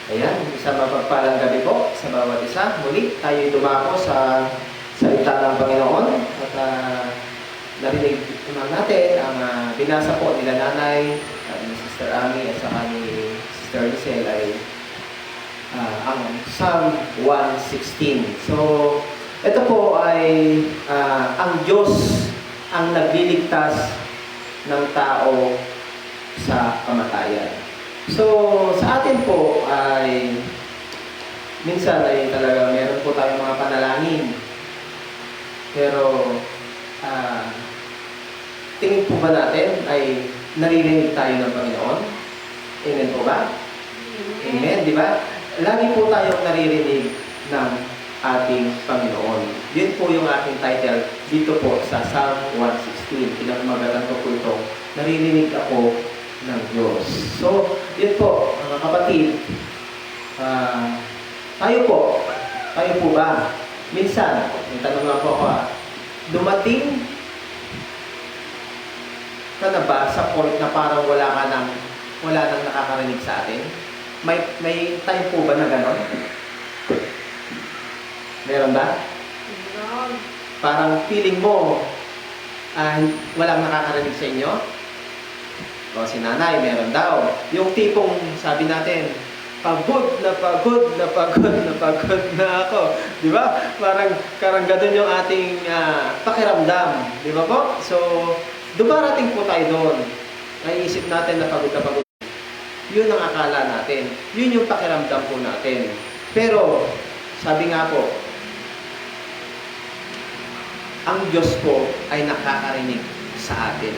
Ayan, isang mapagpalang gabi po sa bawat isa. Muli, tayo'y dumako sa salita ng Panginoon at narinig naman natin ang binasa po nila nanay at ni Sister Ami at saka ni Sister Lucelle ay ang Psalm 116. So, ito po ay ang Diyos ang nagliligtas ng tao sa kamatayan. So, sa atin po ay minsan ay talaga meron po tayong mga panalangin. Pero tingin po ba natin ay naririnig tayo ng Panginoon? Amen po ba? Amen, di ba? Lagi po tayong naririnig ng ating Panginoon. Yun po yung aking title dito po sa Psalm 116. Pinamagalan ko po ito, naririnig ako ng Diyos. So, yun po, mga kapatid, tayo po ba, minsan, may tanong lang po ako, dumating ka na ba sa point na parang wala nang nakakarinig sa atin? May time po ba na gano'n? Meron ba? Meron. Parang feeling mo, walang nakakarinig sa inyo? O si nanay, meron daw. Yung tipong sabi natin, pagod na ako. Di ba? Parang ganun yung ating pakiramdam. Di ba po? So, dumarating po tayo doon. Naiisip natin na pagod na pagod. Yun ang akala natin. Yun yung pakiramdam po natin. Pero, sabi nga po, ang Diyos po ay nakakarinig sa atin.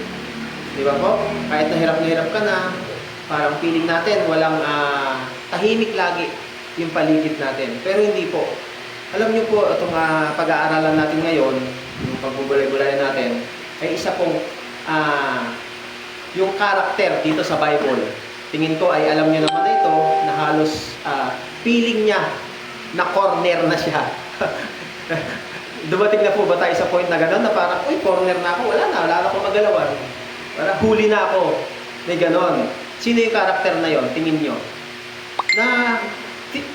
Di ba po? Kahit na hirap ka na, parang feeling natin walang tahimik lagi yung paligid natin. Pero hindi po. Alam niyo po, itong pag-aaralan natin ngayon, yung pagbubulay-bulay natin, ay isa pong yung karakter dito sa Bible. Tingin ko ay alam niyo naman na ito na halos feeling niya na corner na siya. Dumating na po ba tayo sa point na gano'n na parang, uy, corner na ako, wala na akong magalawan. Parang huli na ako. May gano'n. Sino yung karakter na yon? Tingin nyo. Na,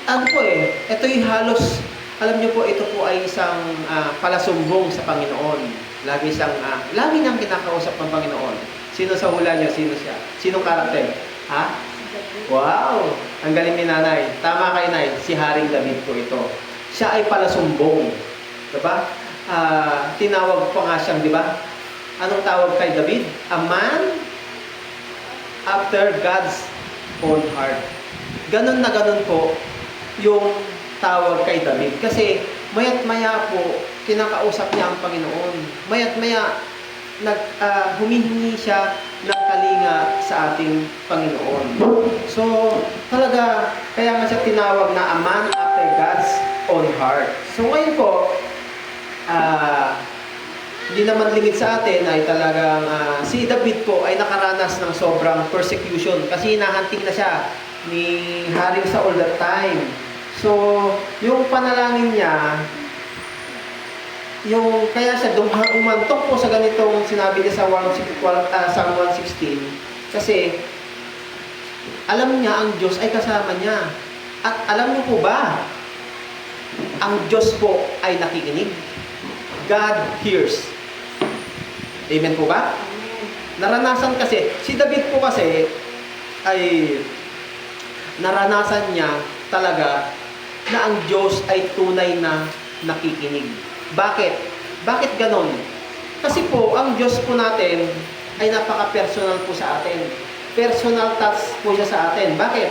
ano po ito yung halos, alam nyo po, ito po ay isang palasumbong sa Panginoon. Lagi nang kinakausap ng Panginoon. Sino sa hula nyo? Sino siya? Sinong karakter? Ha? Wow! Ang galing ni nanay. Tama kayo, nay. Si Haring David po ito. Siya ay palasumbong. Diba? Tinawag pa nga siyang, diba? Anong tawag kay David? A man after God's own heart. Ganon na ganon po yung tawag kay David. Kasi mayat maya po, kinakausap niya ang Panginoon. Mayat maya, humihingi siya ng kalinga sa ating Panginoon. So, talaga, kaya nga siya tinawag na a man after God's own heart. So, ngayon po, hindi naman limit sa atin ay talagang si David po ay nakaranas ng sobrang persecution kasi hinahanting na siya ni Haring Saul that time. So, yung panalangin niya, kaya siya umantong po sa ganitong sinabi niya sa Psalm 116 kasi alam niya ang Diyos ay kasama niya. At alam niyo po ba, ang Diyos po ay nakikinig. God hears. Amen po ba? Amen. Naranasan kasi, si David po kasi ay naranasan niya talaga na ang Diyos ay tunay na nakikinig. Bakit? Bakit ganon? Kasi po, ang Diyos po natin ay napaka-personal po sa atin. Personal touch po siya sa atin. Bakit?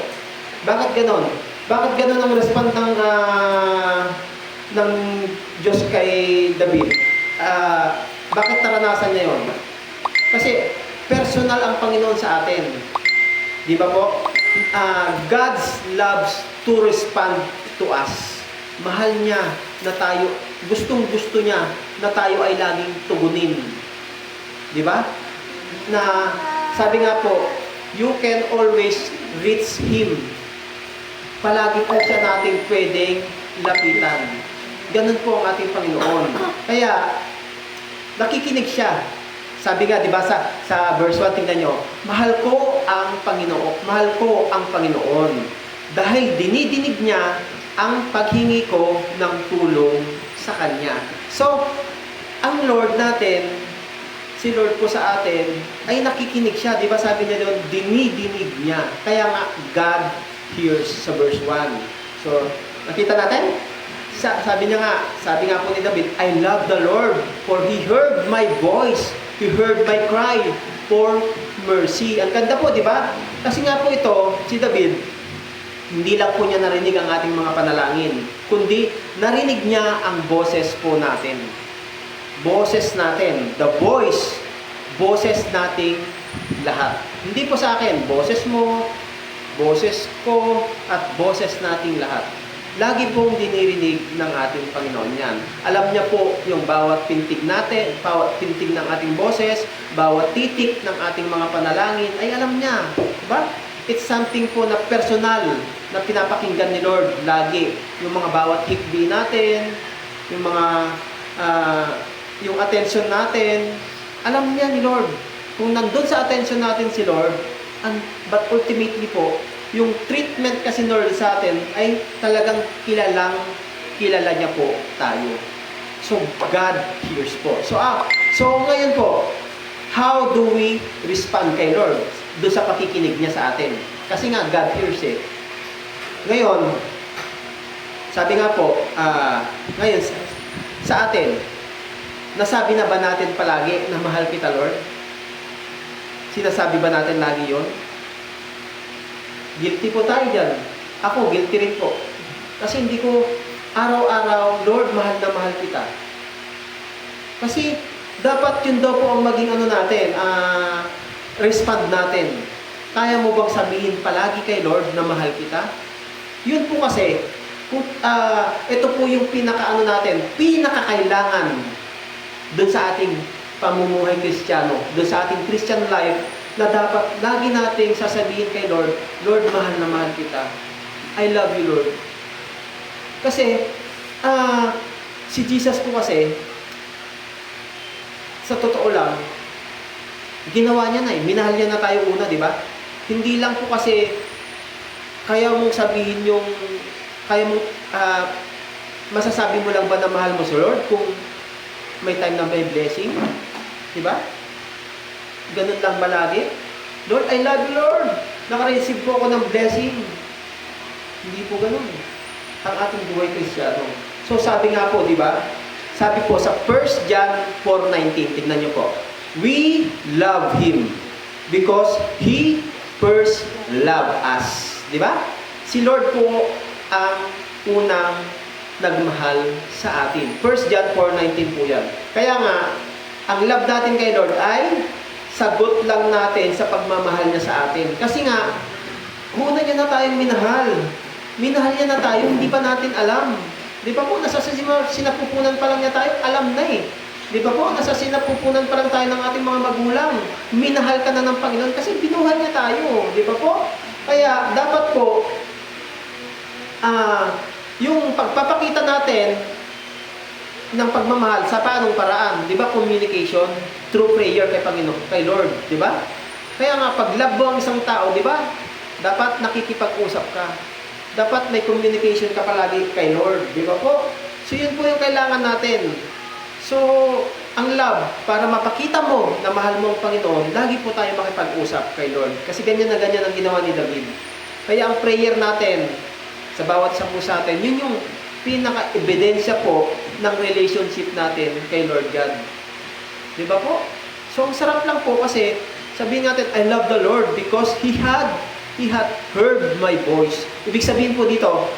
Bakit ganon? Bakit ganon ang respond ng Diyos kay David? Bakit naranasan niya yun? Kasi personal ang Panginoon sa atin. Di ba po? God loves to respond to us. Mahal niya na tayo, gustong-gusto niya na tayo ay laging tugunin. Di ba? Na sabi nga po, you can always reach Him. Palagi po siya nating pwedeng lapitan. Ganun po ang ating Panginoon. Kaya, nakikinig siya. Sabi nga, di ba, sa verse 1, tingnan nyo, mahal ko ang Panginoon. Mahal ko ang Panginoon. dahil dinidinig niya ang paghingi ko ng tulong sa Kanya. So, ang Lord natin, si Lord po sa atin, ay nakikinig siya. Di ba sabi niya doon, dinidinig niya. Kaya nga, God hears sa verse 1. So, nakita natin? Sabi nga po ni David, I love the Lord, for He heard my voice. He heard my cry for mercy. Ang ganda po, di ba? Kasi nga po ito, si David, hindi lang po niya narinig ang ating mga panalangin, kundi narinig niya ang boses po natin. Boses natin, the voice, boses nating lahat. Hindi po sa akin, boses mo, boses ko, at boses nating lahat. Lagi pong dinirinig ng ating Panginoon yan. Alam niya po yung bawat pintig natin, bawat pintig ng ating boses, bawat titik ng ating mga panalangin, ay alam niya. Diba? It's something po na personal na pinapakinggan ni Lord lagi. Yung mga bawat hikbi natin, yung mga yung attention natin, alam niya ni Lord. Kung nandun sa attention natin si Lord, but ultimately po, yung treatment kasi Lord sa atin ay talagang kilala niya po tayo. So, God hears po. So ngayon po, how do we respond kay Lord? Doon sa pakikinig niya sa atin. Kasi nga, God hears eh. Ngayon, sabi nga po, ngayon, sa atin, nasabi na ba natin palagi na mahal kita, Lord? Sinasabi ba natin lagi yon? Guilty po tayo dyan. Ako, guilty rin po. Kasi hindi ko araw-araw, Lord, mahal na mahal kita. Kasi dapat yun daw po ang maging natin, respond natin. Kaya mo bang sabihin palagi kay Lord na mahal kita? Yun po kasi, ito po yung natin, pinakakailangan dun sa ating pamumuhay Kristiyano, dun sa ating Christian life, na dapat lagi nating sasabihin kay Lord, Lord, mahal na mahal kita. I love you, Lord. Kasi, si Jesus po kasi, sa totoo lang, ginawa niya na eh. Minahal niya na tayo una, di ba? Hindi lang po kasi, kaya mong sabihin yung, masasabi mo lang ba na mahal mo si Lord kung may time na may blessing? Di ba? Ganun lang ba lagi? Lord, I love you, Lord. Naka-receive po ako ng blessing. Hindi po ganun. Ang ating buhay Kristiyano. So sabi nga po, di ba? Sabi po sa 1 John 4:19, tignan niyo po. We love Him because He first loved us. Di ba? Si Lord po ang unang nagmahal sa atin. 1 John 4:19 po yan. Kaya nga, ang love natin kay Lord ay sagot lang natin sa pagmamahal niya sa atin. Kasi nga, una niya na tayong minahal. Minahal niya na tayo, hindi pa natin alam. Di ba po, nasa sinapupunan pa lang niya tayo, alam na eh. Di ba po, nasa sinapupunan pa lang tayo ng ating mga magulang. Minahal ka na ng Panginoon kasi binuhal niya tayo. Di ba po? Kaya, dapat po, yung pagpapakita natin ng pagmamahal sa paanong paraan, di ba, communication through prayer kay Panginoon, kay Lord, di ba? Kaya nga pag love mo ang isang tao, di ba? Dapat nakikipag-usap ka. Dapat may communication ka palagi kay Lord, di ba po? So yun po yung kailangan natin. So, ang love, para mapakita mo na mahal mo ang Panginoon, lagi po tayo makipag-usap kay Lord. Kasi ganyan na ganyan ang ginawa ni David. Kaya ang prayer natin, sa bawat isa po sa atin, yun yung pinaka-ebidensya po ng relationship natin kay Lord God. Di ba po? So, ang sarap lang po kasi sabihin natin, I love the Lord because He had heard my voice. Ibig sabihin po dito,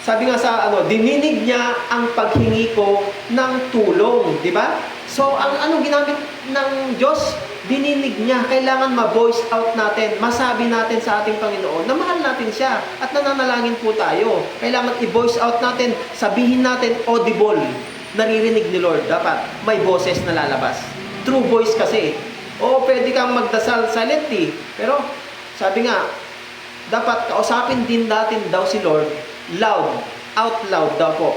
sabi nga sa dininig niya ang paghingi ko ng tulong, di ba? So, ang ginamit ng Diyos, dininig niya. Kailangan ma-voice out natin, masabi natin sa ating Panginoon na mahal natin siya at nananalangin po tayo. Kailangan i-voice out natin, sabihin natin audible, naririnig ni Lord. Dapat may boses na lalabas. True voice kasi. O pwede kang magdasal silently, pero sabi nga, dapat kausapin din natin daw si Lord loud, out loud daw po.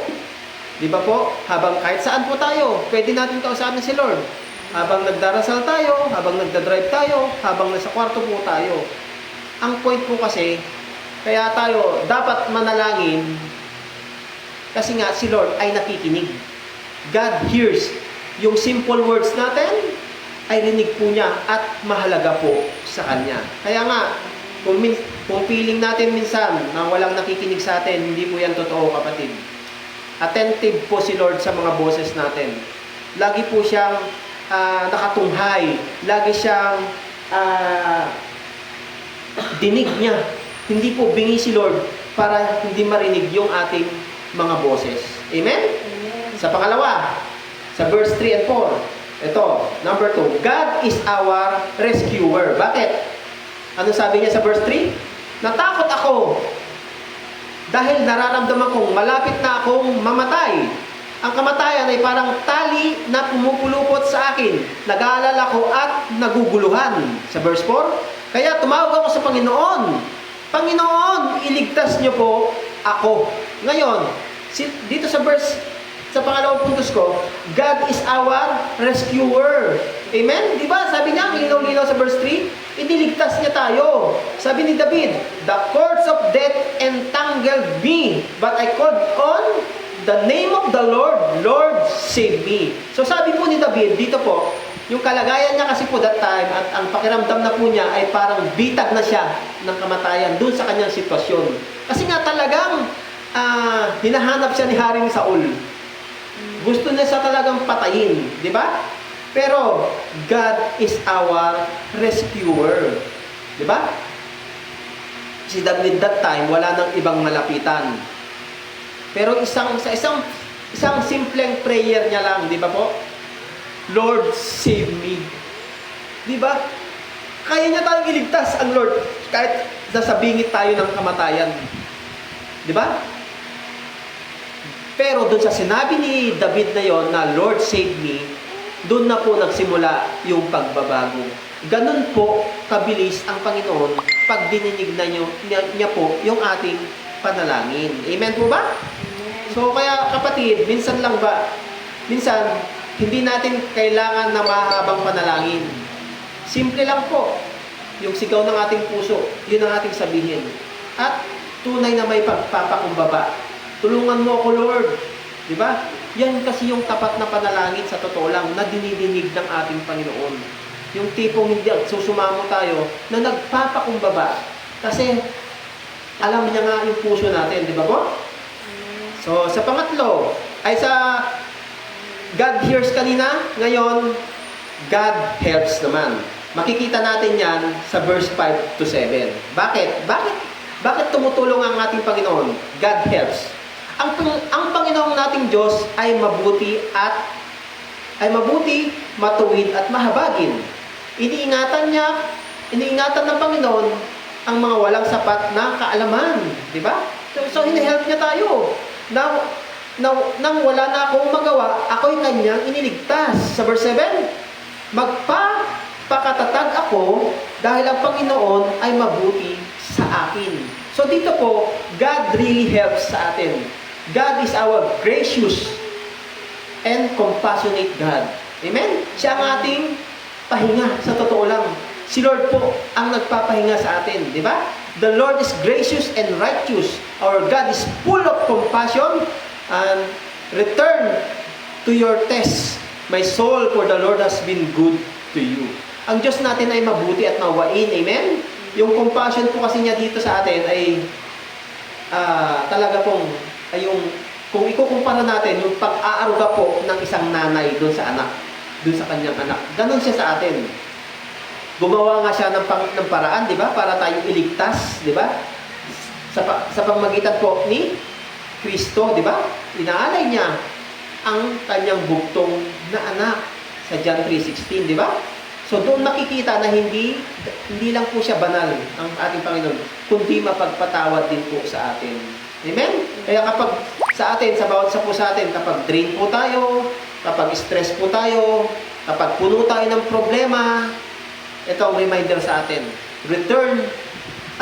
Di ba po? Habang kahit saan po tayo, pwede natin kausapin si Lord. Habang nagdarasal tayo, habang nagdadrive tayo, habang nasa kwarto po tayo. Ang point po kasi, Kaya tayo dapat manalangin kasi nga si Lord ay nakikinig. God hears. Yung simple words natin ay rinig po niya at mahalaga po sa Kanya. Kaya nga, kung feeling natin minsan na walang nakikinig sa atin, hindi po yan totoo, kapatid. Attentive po si Lord sa mga boses natin. Lagi po siyang nakatunghay. Lagi siyang dinig niya. Hindi po bingi si Lord para hindi marinig yung ating mga boses. Amen? Amen. Sa pangalawa, sa verse 3 and 4. Ito, number 2. God is our rescuer. Bakit? Ano sabi niya sa verse 3? Natakot ako dahil nararamdaman kong malapit na akong mamatay. Ang kamatayan ay parang tali na pumupulupot sa akin. Nag-aalala ko at naguguluhan. Sa verse 4, kaya tumawag ako sa Panginoon. Panginoon, iligtas niyo po ako. Ngayon, dito sa verse, sa pangalawang puntos ko, God is our rescuer. Amen? Di ba? Sabi niya, linaw-linaw sa verse 3, iniligtas niya tayo. Sabi ni David, the cords of death entangled me, but I called on the name of the Lord, Lord save me. So sabi po ni David, dito po, yung kalagayan niya kasi po that time, at ang pakiramdam na po niya ay parang bitag na siya ng kamatayan dun sa kanyang sitwasyon. Kasi nga talagang hinahanap siya ni Haring Saul. Gusto niya siya talagang patayin, di ba? Pero God is our rescuer. Di ba? Si David that time, wala nang ibang malapitan. Pero isang simpleng prayer niya lang, di ba po? Lord, save me. Di ba? Kaya niya tayong iligtas ang Lord kahit nasa bingit tayo ng kamatayan. Di ba? Pero doon sa sinabi ni David na yon na Lord save me, doon na po nagsimula yung pagbabago. Ganun po kabilis ang Panginoon pag dininig na niya po yung ating panalangin. Amen po ba? So kaya kapatid, minsan hindi natin kailangan na mahabang panalangin. Simple lang po. Yung sigaw ng ating puso, yun ang ating sabihin. At tunay na may pagpapakumbaba. Tulungan mo ako, Lord. Di ba? Yan kasi yung tapat na panalangin sa totoo lang na dinidinig ng ating Panginoon. Yung tipong hindi susumamo tayo na nagpapakumbaba. Kasi alam niya nga yung puso natin. Di ba po? So, sa pangatlo, ay sa God hears kanina, ngayon, God helps naman. Makikita natin yan sa verse 5 to 7. Bakit? Bakit tumutulong ang ating Panginoon? God helps. Ang Panginoong nating Diyos ay mabuti, matuwid at mahabagin. Iniingatan ng Panginoon ang mga walang sapat na kaalaman. Di ba? So hini-help niya tayo. Nang wala na akong magawa, ako'y kanyang iniligtas. Sa verse 7, magpapakatatag ako dahil ang Panginoon ay mabuti sa akin. So dito po, God really helps sa atin. God is our gracious and compassionate God. Amen? Siya ang ating pahinga sa totoo lang. Si Lord po ang nagpapahinga sa atin. Di ba? The Lord is gracious and righteous. Our God is full of compassion. And return to your test, my soul, for the Lord has been good to you. Ang Diyos natin ay mabuti at mawain. Amen? Yung compassion po kasi niya dito sa atin ay talaga pong kung ikukumpara natin yung pag-aaruga po ng isang nanay doon sa kanyang anak. Ganon siya sa atin. Gumawa nga siya ng paraan, di ba? Para tayo iligtas, di ba? Sa pamamagitan po ni Kristo, di ba? Inaalay niya ang kanyang bugtong na anak sa John 3:16, di ba? So doon makikita na hindi lang po siya banal ang ating Panginoon, kundi mapagpatawad din po sa atin. Amen? Kaya kapag sa bawat isa po sa atin, kapag drain po tayo, kapag stress po tayo, kapag puno tayo ng problema, ito ang reminder sa atin. Return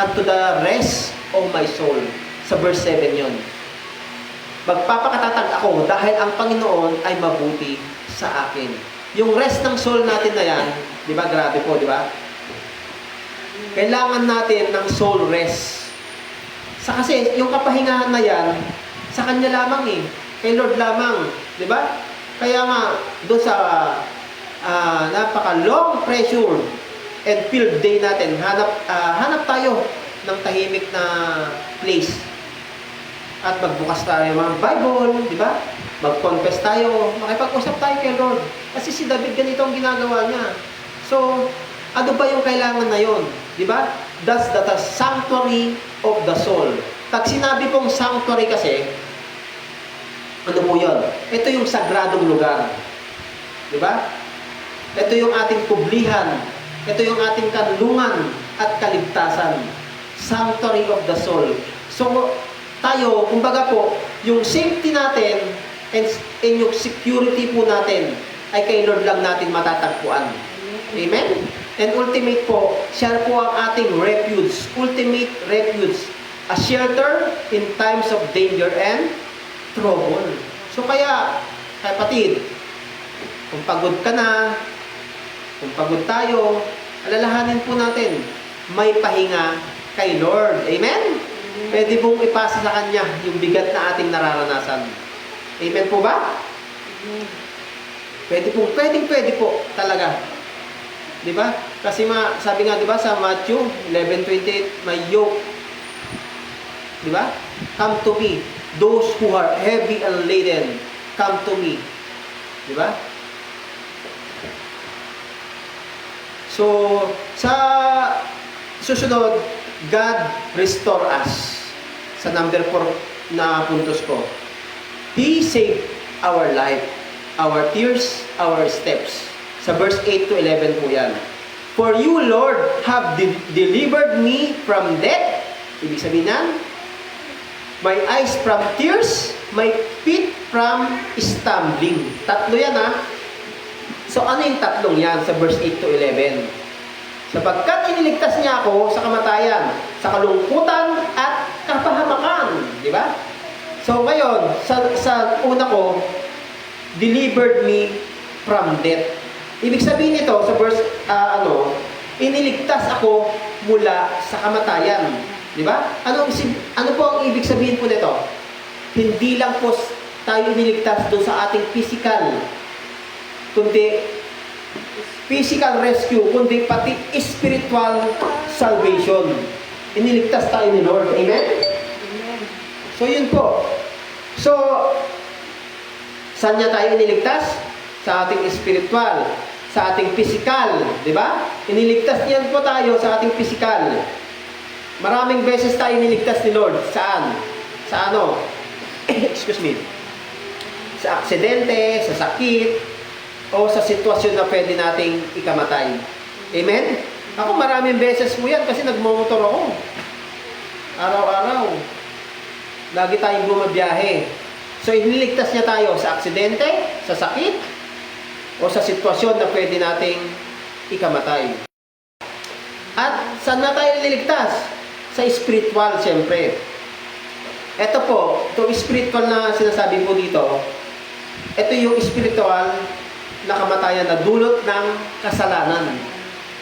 unto the rest of my soul. Sa verse 7 yon. Magpapakatatag ako dahil ang Panginoon ay mabuti sa akin. Yung rest ng soul natin na yan, di ba? Grabe po, di ba? Kailangan natin ng soul rest. Kasi yung kapahingahan na yan, sa Kanya lamang eh. Kay Lord lamang. Di ba? Kaya nga, doon sa napaka-long pressure and filled day natin, hanap tayo ng tahimik na place. At magbukas tayo mga Bible, di ba? Mag-confess tayo, makipag-usap tayo kay Lord. Kasi si David ganito ang ginagawa niya. So, ano ba yung kailangan na yon? Di ba? That's the sanctuary of the soul. Pag sinabi pong sanctuary kasi, ano po yun? Ito yung sagradong lugar. Di ba? Ito yung ating kublihan. Ito yung ating kanlungan at kaligtasan. Sanctuary of the soul. So, tayo, kumbaga po, yung safety natin and yung security po natin ay kay Lord lang natin matatagpuan. Amen? And ultimate po, siya po ang ating refuge. Ultimate refuge. A shelter in times of danger and trouble. So kaya, kapatid, kung pagod ka na, kung pagod tayo, alalahanin po natin, may pahinga kay Lord. Amen? Pwede pong ipasa sa Kanya yung bigat na ating nararanasan. Amen po ba? Pwede po talaga. Di ba? Kasi sabi nga, di ba, sa Matthew 11:28, may yoke. Di ba? Come to me, those who are heavy and laden, come to me. Di ba? So, sa susunod, God restore us. Sa number 4 na puntos ko. He saved our life, our tears, our steps. Sa verse 8 to 11 po yan. For you, Lord, have delivered me from death. Ibig sabihin yan, my eyes from tears, my feet from stumbling. Tatlo yan ha. So ano yung tatlong yan sa verse 8 to 11? Sapagkat iniligtas niya ako sa kamatayan, sa kalungkutan at kapahamakan. Di ba? So ngayon, sa una ko, delivered me from death. Ibig sabihin nito sa verse, iniligtas ako mula sa kamatayan. Di ba? Ano po ang ibig sabihin po nito? Hindi lang po tayo iniligtas doon sa ating physical, kundi physical rescue, kundi pati spiritual salvation. Iniligtas tayo ni Lord. Amen? Amen. So, yun po. So, saan niya tayo iniligtas? Sa ating spiritual, sa ating physical. Di ba? Iniligtas niyan po tayo sa ating physical. Maraming beses tayo iniligtas ni Lord. Saan? Sa ano? Excuse me. Sa aksidente, sa sakit, o sa sitwasyon na pwede nating ikamatay. Amen? Ako maraming beses po yan kasi nagmumotor ako. Araw-araw. Lagi tayong bumabiyahe. So, iniligtas niya tayo sa aksidente, sa sakit, o sa sitwasyon na pwede nating ikamatay. At saan na tayo niligtas? Sa spiritual, siyempre. Ito po, itong spiritual na sinasabi po dito, ito yung spiritual na kamatayan na dulot ng kasalanan.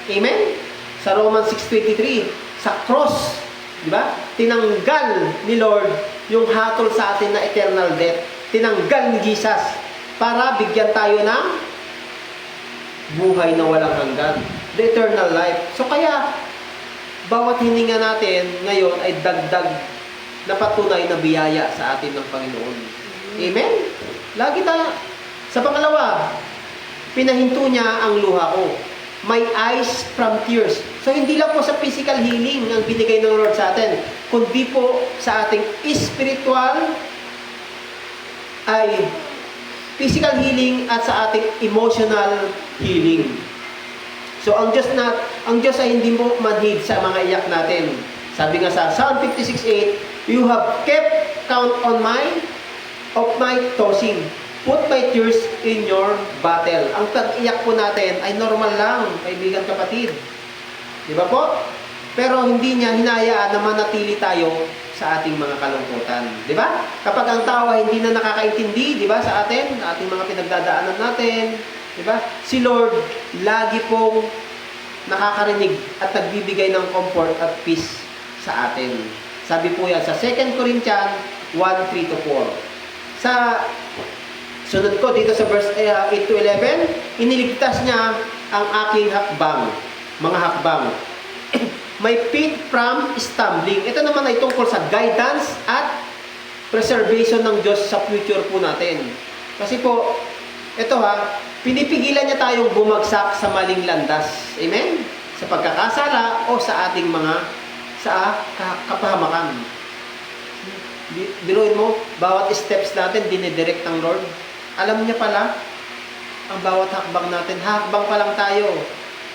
Amen? Sa Romans 6:23, sa cross, di ba? Tinanggal ni Lord yung hatol sa atin na eternal death. Tinanggal ni Jesus para bigyan tayo ng buhay na walang hanggan. The eternal life. So kaya, bawat hininga natin ngayon ay dagdag na patunay na biyaya sa atin ng Panginoon. Amen? Lagi tayo. Sa pangalawa, pinahinto niya ang luha ko. My eyes from tears. So, hindi lang po sa physical healing ang binigay ng Lord sa atin, kundi po sa ating spiritual ay physical healing at sa ating emotional healing. So, ang Diyos ay hindi mo manhid sa mga iyak natin. Sabi nga sa Psalm 56:8, you have kept count of my tossing. Put my tears in your battle. Ang pag-iyak po natin ay normal lang, kaibigan kapatid. Di ba po? Pero hindi niya hinayaan na manatili tayo sa ating mga kalungkutan. Di ba? Kapag ang tao ay hindi na nakakaintindi, di ba, sa ating mga pinagdadaanan natin, di ba? Si Lord, lagi pong nakakarinig at nagbibigay ng comfort at peace sa atin. Sabi po yan sa 2 Corinthians 1:3-4. Sa sunod ko dito sa verse 8-11, iniligtas niya ang aking hakbang, mga hakbang. My feet from stumbling. Ito naman ay tungkol sa guidance at preservation ng Diyos sa future po natin. Kasi po, ito pinipigilan niya tayong bumagsak sa maling landas. Amen? Sa pagkakasala o sa ating kapahamakan. Biruin mo, bawat steps natin, dinidirect ng Lord. Alam niya pala, ang bawat hakbang natin, hakbang pa lang tayo.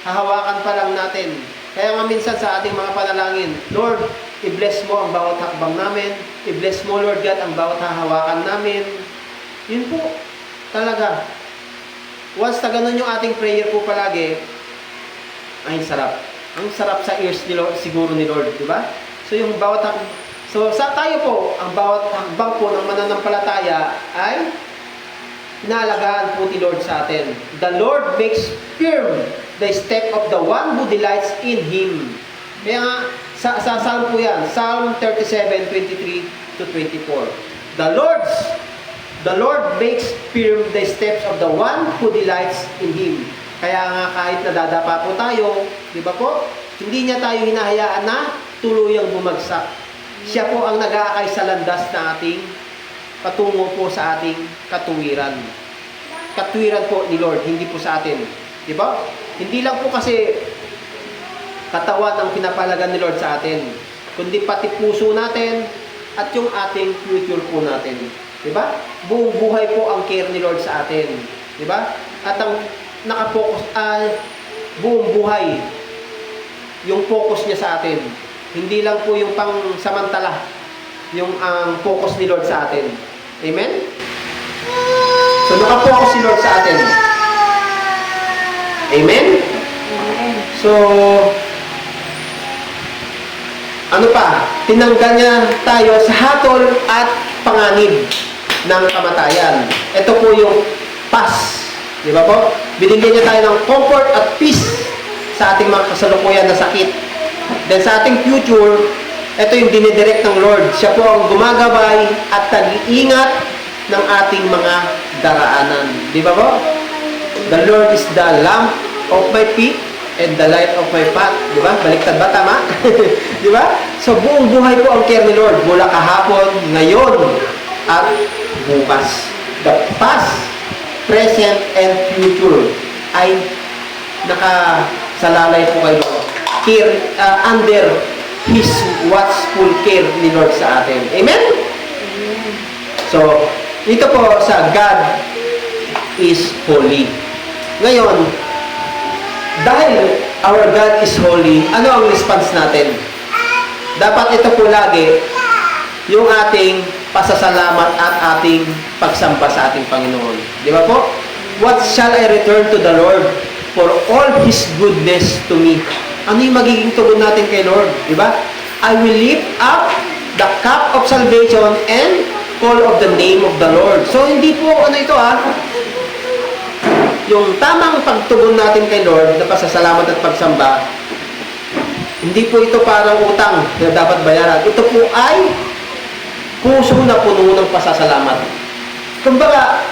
Hahawakan pa lang natin. Kaya nga minsan sa ating mga panalangin, Lord, i-bless mo ang bawat hakbang namin. I-bless mo, Lord God, ang bawat hahawakan namin. Yun po, talaga. Once na ganun yung ating prayer po palagi, ay sarap. Ang sarap sa ears ni Lord, siguro ni Lord, di ba? So yung bawat sa tayo po, ang bawat hakbang po ng mananampalataya ay inaalagaan po ni Lord sa atin. The Lord makes firm the step of the one who delights in Him. Kaya nga, sa Psalm po yan, Psalm 37:23-24. The Lord makes firm the steps of the one who delights in Him. Kaya nga kahit nadadapa po tayo, di ba po? Hindi niya tayo hinahayaan na tuluyang bumagsak. Siya po ang nag-aakay sa landas na ating patungo po sa ating katuwiran. Katuwiran po ni Lord, hindi po sa atin. Di ba? Hindi lang po kasi katawan ang pinapalagan ni Lord sa atin, kundi pati puso natin at yung ating future po natin. Di ba? Buong buhay po ang care ni Lord sa atin. Di ba? At ang nakapokus buong buhay yung focus niya sa atin. Hindi lang po yung pang samantala yung ang focus ni Lord sa atin. Amen? So nakapokus si Lord sa atin. Amen? So ano pa? Tinanggal niya tayo sa hatol at panganib ng kamatayan. Ito po yung past. Di ba po? Binigyan niya tayo ng comfort at peace sa ating mga kasalukuyan na sakit. Then sa ating future, ito yung dinidirect ng Lord. Siya po ang gumagabay at nag-iingat ng ating mga daraanan. Di ba po? The Lord is the lamp of my feet and the light of my path. Di ba? Baliktad ba? Tama? Di ba? So buong buhay po ang care ni Lord. Mula kahapon, ngayon, at bukas. The past, present, and future ay nakasalalay po kay Lord. Care, under His watchful care ni Lord sa atin. Amen? So, ito po sa God is holy. Ngayon, dahil our God is holy, ano ang response natin? Dapat ito po lagi yung ating pasasalamat at ating pagsamba sa ating Panginoon. Di ba po? What shall I return to the Lord for all His goodness to me? Ano yung magiging tugon natin kay Lord? Di ba? I will lift up the cup of salvation and call of the name of the Lord. So, hindi po ano ito yung tamang pagtugon natin kay Lord na pasasalamat at pagsamba, hindi po ito parang utang na dapat bayaran. Ito po ay puso na puno ng pasasalamat. Kumbaga,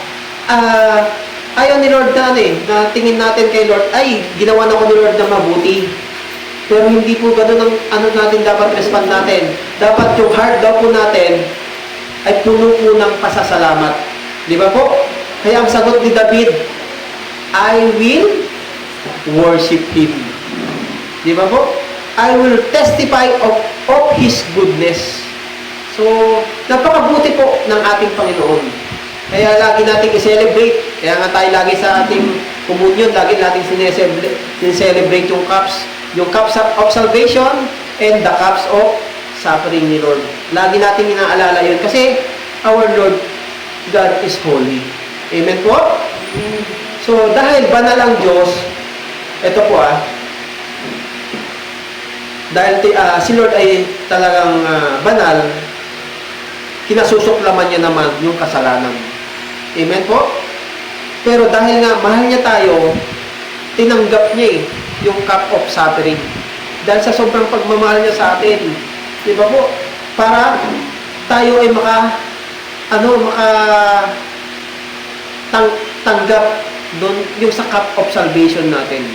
ayaw ni Lord na tingin natin kay Lord, ay, ginawa na ko ni Lord na mabuti. Pero hindi po ganun ang natin dapat respond natin. Dapat yung heart daw po natin ay puno po ng pasasalamat. Di ba po? Kaya ang sagot ni David, I will worship Him. Di ba po? I will testify of His goodness. So, napakabuti po ng ating Panginoon. Kaya lagi nating i-celebrate. Kaya nga tayo lagi sa ating communion, lagi nating sineselebrate yung cups. Yung cups of salvation and the cups of suffering ni Lord. Lagi natin inaalala yun. Kasi our Lord God is holy. Amen po? So, dahil banal ang Diyos, ito po dahil si Lord ay talagang banal, kinasusuklaman niya naman yung kasalanan. Amen po? Pero dahil nga mahal niya tayo, tinanggap niya yung cup of suffering. Dahil sa sobrang pagmamahal niya sa atin. Di ba po? para tayo ay tanggap doon yung sa cup of salvation natin.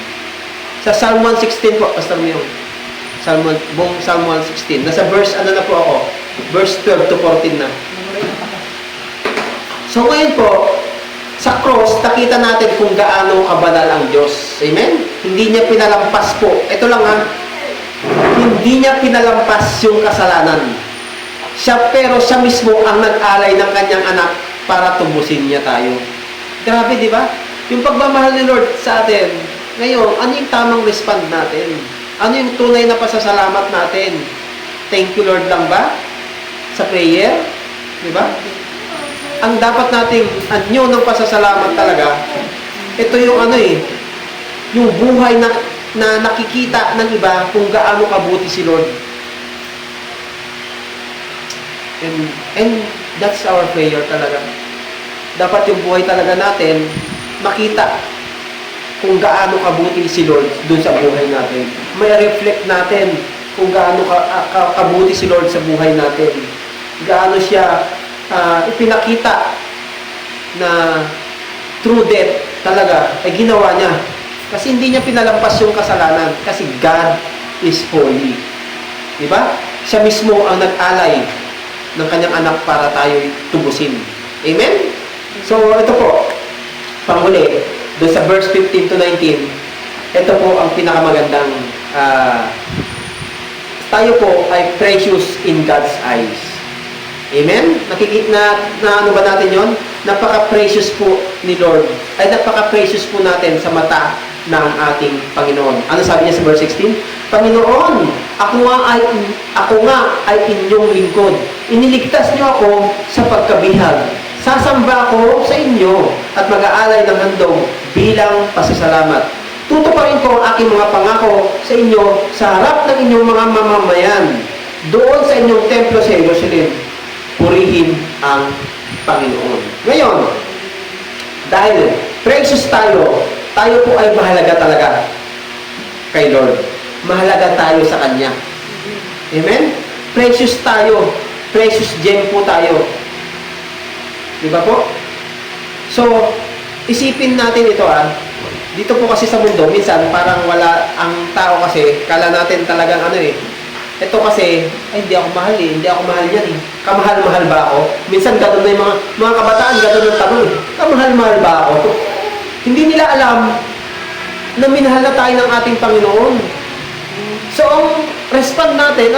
Sa Psalm 116 po, Pastor Mio. Buong Psalm 116. Nasa verse, na po ako? Verse 12 to 14 na. So ngayon po, sa cross, nakita natin kung gaano kabanal ang Diyos. Amen? Hindi niya pinalampas po. Ito lang ha. Hindi niya pinalampas yung kasalanan. Pero siya mismo ang nag-alay ng kanyang anak para tubusin niya tayo. Grabe, di ba? Yung pagmamahal ni Lord sa atin, ngayon, ano yung tamang respond natin? Ano yung tunay na pasasalamat natin? Thank you, Lord lang ba? Sa prayer? Di ba? Ang dapat nating anyo ng pasasalamat talaga, ito yung yung buhay na nakikita ng iba kung gaano kabuti si Lord. And that's our prayer talaga. Dapat yung buhay talaga natin makita kung gaano kabuti si Lord dun sa buhay natin. May reflect natin kung gaano kabuti si Lord sa buhay natin. Gaano siya ipinakita na true death talaga ay ginawa niya. Kasi hindi niya pinalampas yung kasalanan. Kasi God is holy. Diba? Siya mismo ang nag-alay ng kanyang anak para tayo'y tubusin. Amen? So, ito po, panghuli, doon sa verse 15 to 19, ito po ang pinakamagandang tayo po ay precious in God's eyes. Amen? Nakikita na ano ba natin yon? Napaka-precious po ni Lord. Ay napaka-precious po natin sa mata ng ating Panginoon. Ano sabi niya sa verse 16? Panginoon, ako nga ay inyong lingkod. Iniligtas niyo ako sa pagkabihag. Sasamba ako sa inyo at mag-aalay ng handog bilang pasasalamat. Tutuparin ko ang aking mga pangako sa inyo sa harap ng inyong mga mamamayan. Doon sa inyong templo sa Jerusalem, purihin ang Panginoon. Ngayon, dahil precious tayo po ay mahalaga talaga kay Lord. Mahalaga tayo sa Kanya. Amen? Precious tayo. Precious gem po tayo. Di ba po? So, isipin natin ito Dito po kasi sa mundo, minsan parang wala ang tao kasi, kala natin talagang ito kasi, ay hindi ako mahal hindi ako mahal yan Kamahal-mahal ba ako? Minsan gano'n na yung mga kabataan, gano'n ang tanong Kamahal-mahal ba ako? Hindi nila alam na minahal na tayo ng ating Panginoon. So, ang respond natin,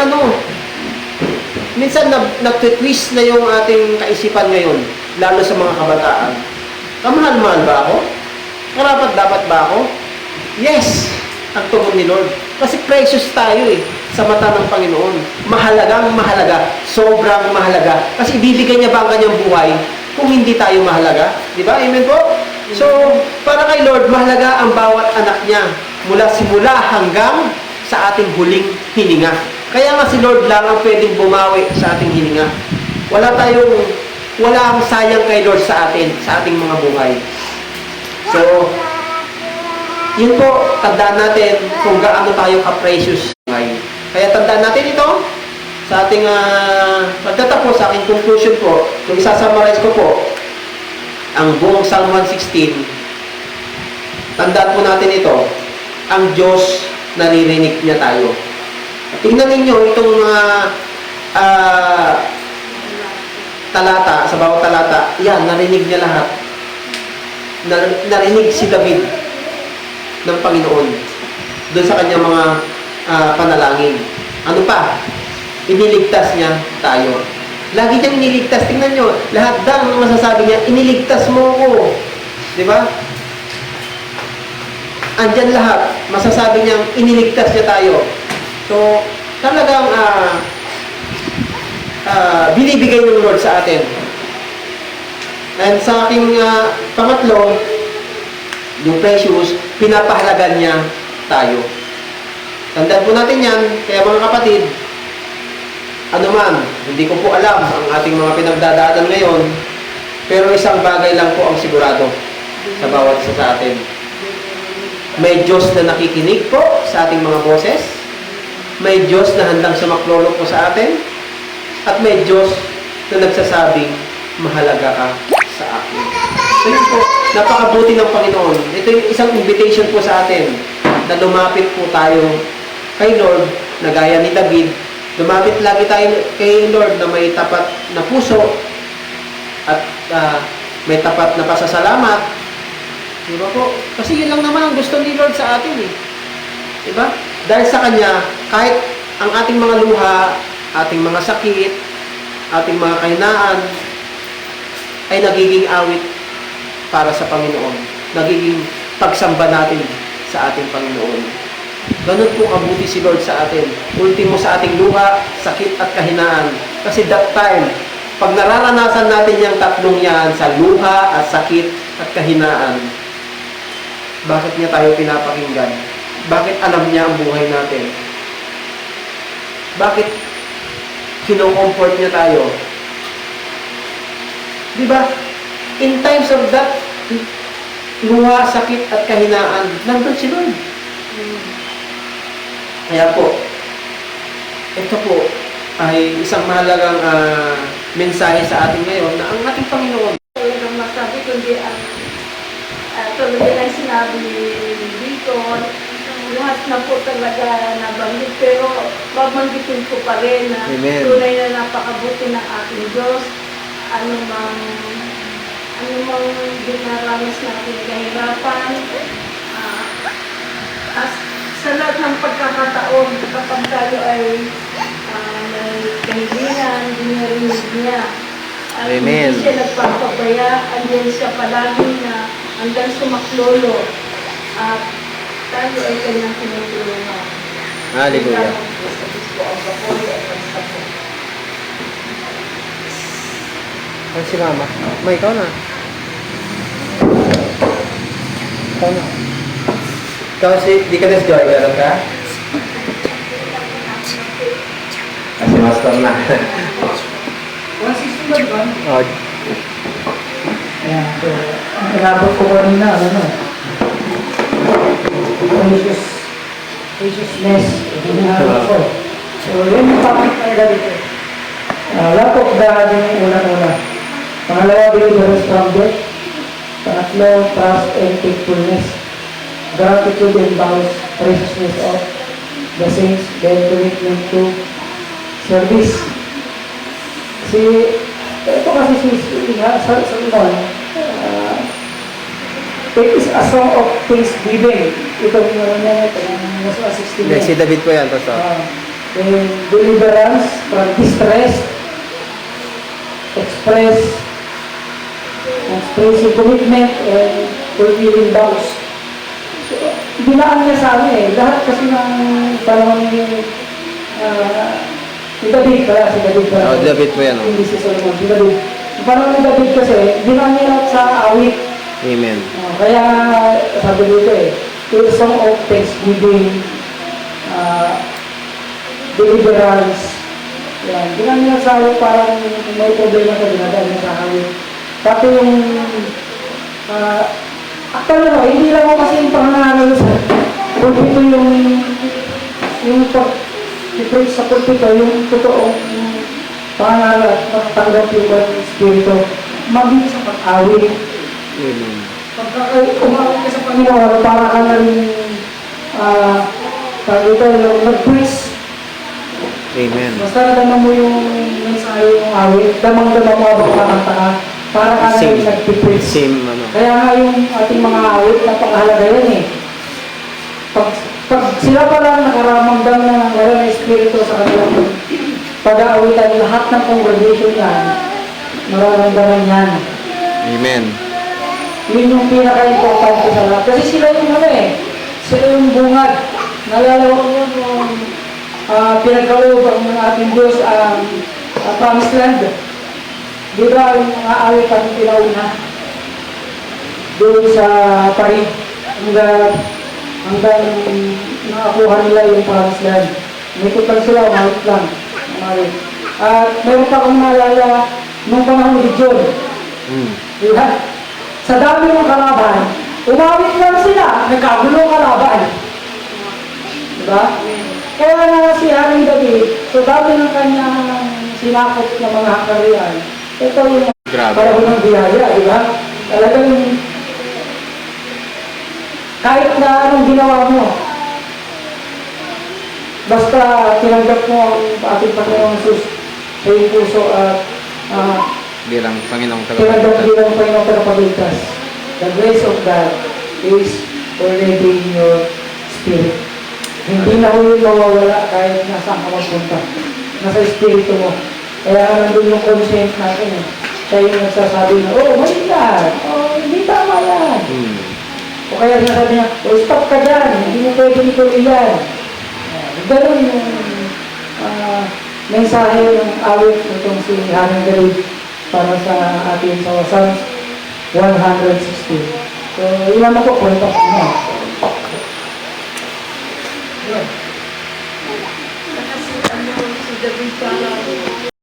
minsan nag-twist na yung ating kaisipan ngayon, lalo sa mga kabataan. Kamahal-mahal ba ako? Karapat-dapat ba ako? Yes! Ang tugon ni Lord. Kasi precious tayo sa mata ng Panginoon. Mahalagang mahalaga. Sobrang mahalaga. Kasi ibibigay niya ba ang kanyang buhay kung hindi tayo mahalaga? Di ba? Amen po? So, para kay Lord, mahalaga ang bawat anak niya. Mula simula hanggang sa ating huling hininga. Kaya nga si Lord lang ang pwedeng bumawi sa ating hininga. Wala ang sayang kay Lord sa ating mga buhay. So, yun po, tandaan natin kung gaano tayo ka-precious. Kaya tandaan natin ito sa ating pagtatapos, sa aking conclusion po, kung isasummarize ko po, ang buong Psalm 116, tandaan po natin ito, ang Diyos naririnig niya tayo. Tingnan ninyo itong talata, sa bawat talata, yan, narinig niya lahat. Narinig si David ng Panginoon doon sa kanyang mga panalangin. Ano pa? Iniligtas niya tayo. Lagi niyang iniligtas. Tingnan nyo, lahat ng masasabi niya, iniligtas mo ko. Di ba? Andyan lahat. Masasabi niyang iniligtas niya tayo. So, talagang binibigay ng Lord sa atin. And sa aking pangatlo, yung precious, pinapahalagan niya tayo. Tandaan po natin yan. Kaya mga kapatid, hindi ko po alam ang ating mga pinagdadaanan ngayon, pero isang bagay lang po ang sigurado sa bawat isa sa atin. May Diyos na nakikinig po sa ating mga boses. May Diyos na handang sumaklolo po sa atin. At may Diyos na nagsasabing, mahalaga ka sa akin. So yun po, napakabuti ng Panginoon. Ito yung isang invitation po sa atin na lumapit po tayo kay Lord na gaya ni David. Lumapit lagi tayo kay Lord na may tapat na puso at may tapat na pasasalamat. Diba po? Kasi yun lang naman ang gusto ni Lord sa atin eh. Diba? Dahil sa Kanya, kahit ang ating mga luha, ating mga sakit, ating mga kahinaan, ay nagiging awit para sa Panginoon. Nagiging pagsamba natin sa ating Panginoon. Ganun po kabuti si Lord sa atin. Ultimo sa ating luha, sakit at kahinaan. Kasi that time, pag nararanasan natin yung tatlong yan sa luha at sakit at kahinaan, bakit niya tayo pinapakinggan? Bakit alam niya ang buhay natin? Bakit kino-comfort niya tayo? Di ba? In times of that, luha, sakit at kahinaan, nandun si Lord. Kaya po, ito po ay isang mahalagang mensahe sa atin ngayon na ang ating Panginoon. Talagang masabi kundi ang tulad ng sinabi dito, lahat na po talaga nabanggit, pero babanggitin ko pa rin na Amen. tunay na napakabuti ng ating Diyos. Anumang dinaranas natin kahirapan, sa lahat ng pagkakataon, kapag tayo ay may kahilingan, dinarinig niya. At Amen. hindi siya nagpapabaya, andyan siya palagi na hanggang sumaklolo. At tayo ay kanyang tinutulungan. Hallelujah. Sa Bispo ang Bacoy at ang Sapo. Ano si Mama? Ma, ikaw na. Ikaw na. Ikaw di ka disjoy, meron ka? Kasi master na. 160 ba? Oh, Ayan, so, ang inabot ko kanina, preciousness, inabot ko. So, yun yung topic talaga dito. Love of God yung unang-una. Pangalawa, deliverance from death. Pangatlo, trust and faithfulness. Gratitude and vows, preciousness of the saints, then commitment to service. Ito kasi sa inon, it is a song of thanksgiving. Ito yung nasa 16. si David po yan, Pastor. Deliverance from distress, expressing commitment, and fulfilling vows. So, binaan niya sa amin eh. Lahat kasi ng panahon ni David pala, si David pala. Oh, David po yan. Oh. Hindi si Solomon, si David. Yung panahon ni David kasi, binaan niya lahat sa awit. Amen. Kaya sabi dito eh, to the song of thanksgiving, deliverance. Yan. Binaan niya sa awit, parang may problema sa dinadaan niya sa awit. Pati yung actually, hindi lang ako kasi yung pangangaral sa pulpito yung pag-preach sa pulpito, yung totoong pangangaral at makatanggap yung Espiritu, maging sa pag-awit. Amen. Pagka umawit ka sa Panginoon, para ka na rin pag-ito yung nag-preach. Amen. Basta nadama mo yung mensahe yung awit, damang-dama mo habang kakanta ka, para ka na rin nag-preach. Same, ano. Kaya nga yung ating mga awit, napakahalaga yan eh. Pag sila pa lang nakaramamdam na wala na Espiritu sa kanilang pag-aawitan, lahat ng congregation yan, mararamdaman yan. Amen. Yun yung pinaka-importante sa lahat. Kasi sila yung sila yung bungad. Nalalawa ko yun yung pinagkaloob ng ating Diyos ang promised land. Di ba yung mga awit ang pinauna doon sa Paris hanggang nakakuha nila yung promised land. May lang sila, umawit lang. At meron pa akong naalala nung panahon ni John. Diba? Sa dami ng kalaban, umawit lang sila, nagkagulong kalaban. Diba? Kaya nga si Haring David, sa dami ng kanyang sinakop ng mga hakarian. Ito yung Grabe. panahon ng biyaya, di ba? Talagang kahit na anong ginawa mo, basta tinanggap mo ang ating Panginoong Jesus sa iyong puso at Bilang Panginoong tinanggap tagapagligtas. bilang Panginoong Tagapagligtas. The grace of God is already in your spirit. Hindi na ho yun mawawala kahit nasaan ka magpunta. Nasa espiritu mo. Kaya nandun yung conscience natin eh. Siya yung nagsasabi na, oh, mali yan. Oh, hindi tama yan. O kaya sinasabi niya, oh, stop ka dyan. Hindi mo pwede ituloy yan. Ganun yung mensahe ng awit nitong si Haring David para sa atin sa Psalms 116. So, iwan na po, kwento ko na. Kasi si David parang